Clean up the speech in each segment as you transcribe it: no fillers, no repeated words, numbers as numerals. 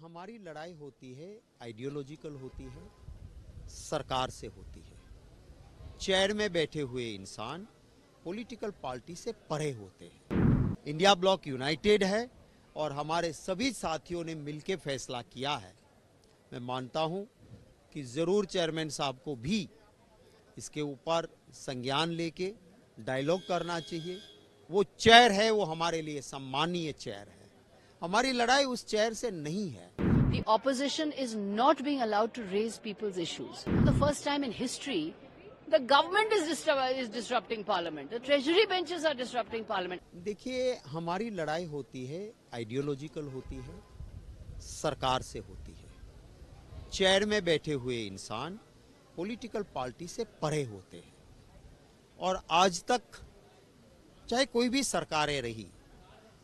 हमारी लड़ाई होती है, आइडियोलॉजिकल होती है, सरकार से होती है। चेयर में बैठे हुए इंसान पॉलिटिकल पार्टी से परे होते हैं। इंडिया ब्लॉक यूनाइटेड है और हमारे सभी साथियों ने मिलकर फैसला किया है। मैं मानता हूं कि जरूर चेयरमैन साहब को भी इसके ऊपर संज्ञान लेके डायलॉग करना चाहिए। वो चेयर है, वो हमारे लिए सम्मानीय चेयर है। हमारी लड़ाई उस चेयर से नहीं है। The opposition is not being allowed to raise people's issues. For the first time in history, the government is disrupting parliament. The treasury benches are disrupting parliament. देखिए, हमारी लड़ाई होती है, आइडियोलॉजिकल होती है, सरकार से होती है। चेयर में बैठे हुए इंसान पॉलिटिकल पार्टी से परे होते हैं और आज तक चाहे कोई भी सरकारें रही,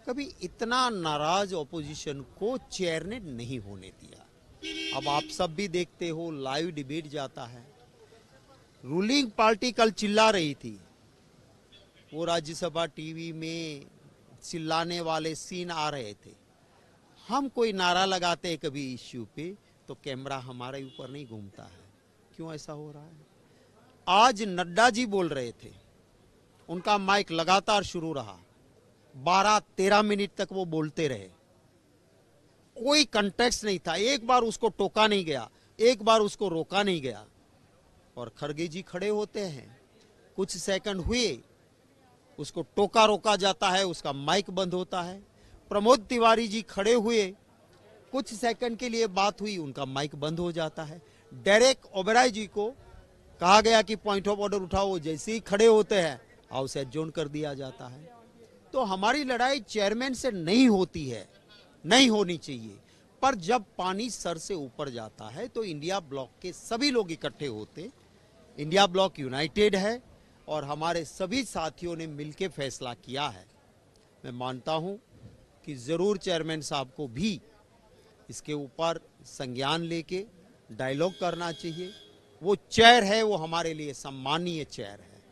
कभी इतना नाराज ऑपोजिशन को चेयर ने नहीं होने दिया। अब आप सब भी देखते हो, लाइव डिबेट जाता है। रूलिंग पार्टी कल चिल्ला रही थी, वो राज्यसभा टीवी में चिल्लाने वाले सीन आ रहे थे। हम कोई नारा लगाते हैं कभी इश्यू पे तो कैमरा हमारे ऊपर नहीं घूमता है। क्यों ऐसा हो रहा है? आज नड्डा जी बोल रहे थे, उनका माइक लगातार शुरू रहा, 12-13 मिनट तक वो बोलते रहे। कोई कंटेक्स्ट नहीं था, एक बार उसको टोका नहीं गया, एक बार उसको रोका नहीं गया। और खड़गे जी खड़े होते हैं, कुछ सेकंड हुए, उसको टोका रोका जाता है, उसका माइक बंद होता है। प्रमोद तिवारी जी खड़े हुए, कुछ सेकंड के लिए बात हुई, उनका माइक बंद हो जाता है। डेरेक ओबेरॉय जी को कहा गया कि पॉइंट ऑफ ऑर्डर उठाओ, जैसे ही खड़े होते हैं हाउस एडजॉर्न कर दिया जाता है। तो हमारी लड़ाई चेयरमैन से नहीं होती है, नहीं होनी चाहिए। पर जब पानी सर से ऊपर जाता है तो इंडिया ब्लॉक के सभी लोग इकट्ठे होते। इंडिया ब्लॉक यूनाइटेड है और हमारे सभी साथियों ने मिलकर फैसला किया है। मैं मानता हूं कि जरूर चेयरमैन साहब को भी इसके ऊपर संज्ञान लेके डायलॉग करना चाहिए। वो चेयर है, वो हमारे लिए सम्मानीय चेयर है।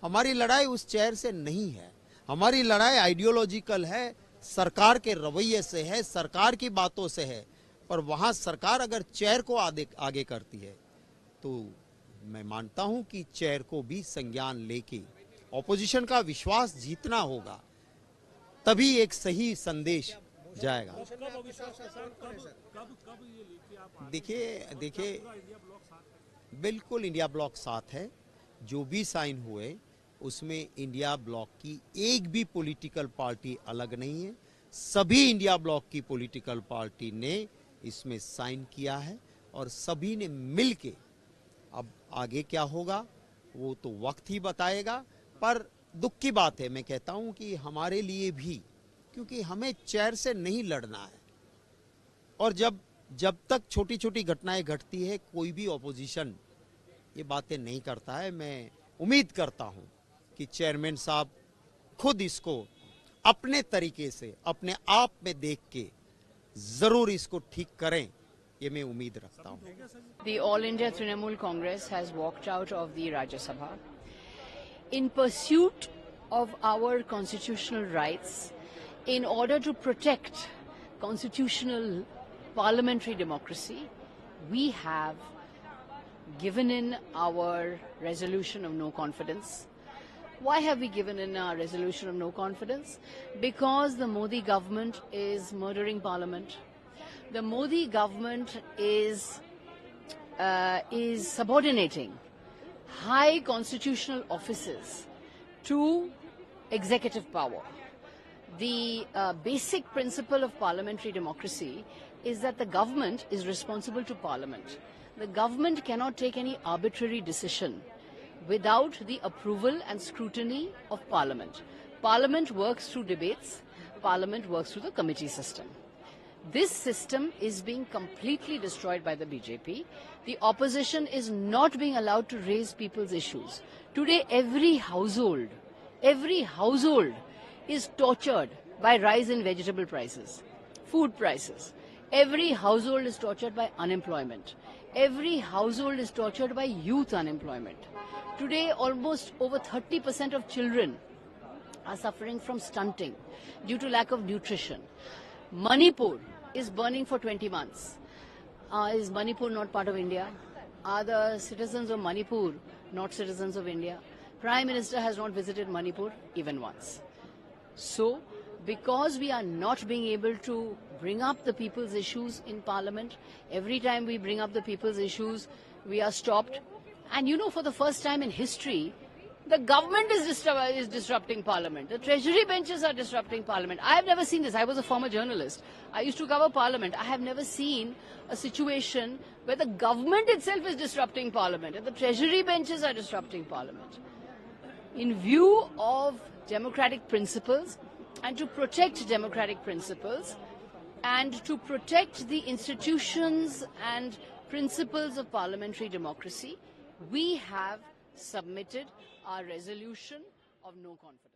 हमारी लड़ाई उस चेयर से नहीं है। हमारी लड़ाई आइडियोलॉजिकल है, सरकार के रवैये से है, सरकार की बातों से है। पर वहां सरकार अगर चेयर को आगे करती है तो मैं मानता हूं कि चेयर को भी संज्ञान लेके ऑपोजिशन का विश्वास जीतना होगा, तभी एक सही संदेश जाएगा। देखिए बिल्कुल इंडिया ब्लॉक साथ है। जो भी साइन हुए उसमें इंडिया ब्लॉक की एक भी पॉलिटिकल पार्टी अलग नहीं है। सभी इंडिया ब्लॉक की पॉलिटिकल पार्टी ने इसमें साइन किया है और सभी ने मिलके, अब आगे क्या होगा वो तो वक्त ही बताएगा। पर दुख की बात है, मैं कहता हूं कि हमारे लिए भी, क्योंकि हमें चेयर से नहीं लड़ना है। और जब तक छोटी छोटी घटनाएं घटती है, कोई भी ऑपोजिशन ये बातें नहीं करता है। मैं उम्मीद करता हूं कि चेयरमैन साहब खुद इसको अपने तरीके से, अपने आप में देख के जरूर इसको ठीक करें, ये मैं उम्मीद रखता हूं। The All India Trinamool Congress has walked out of the Rajya Sabha in pursuit of our constitutional rights, in order to protect constitutional parliamentary democracy. We have given in our resolution of no confidence. Why have we given in our resolution of no confidence? Because the Modi government is murdering parliament. The Modi government is subordinating high constitutional offices to executive power. The basic principle of parliamentary democracy is that the government is responsible to parliament. The government cannot take any arbitrary decision without the approval and scrutiny of Parliament. Parliament works through debates. Parliament works through the committee system. This system is being completely destroyed by the BJP. The opposition is not being allowed to raise people's issues. Today, every household is tortured by rise in vegetable prices, food prices. Every household is tortured by unemployment. Every household is tortured by youth unemployment. Today, almost over 30% of children are suffering from stunting due to lack of nutrition. Manipur is burning for 20 months. Is Manipur not part of India? Are the citizens of Manipur not citizens of India? Prime Minister has not visited Manipur even once. So, because we are not being able to bring up the people's issues in Parliament, every time we bring up the people's issues, we are stopped. And you know, for the first time in history, the government is disrupting Parliament. The Treasury benches are disrupting Parliament. I have never seen this. I was a former journalist. I used to cover Parliament. I have never seen a situation where the government itself is disrupting Parliament and the Treasury benches are disrupting Parliament. In view of democratic principles and to protect democratic principles and to protect the institutions and principles of parliamentary democracy, we have submitted our resolution of no confidence.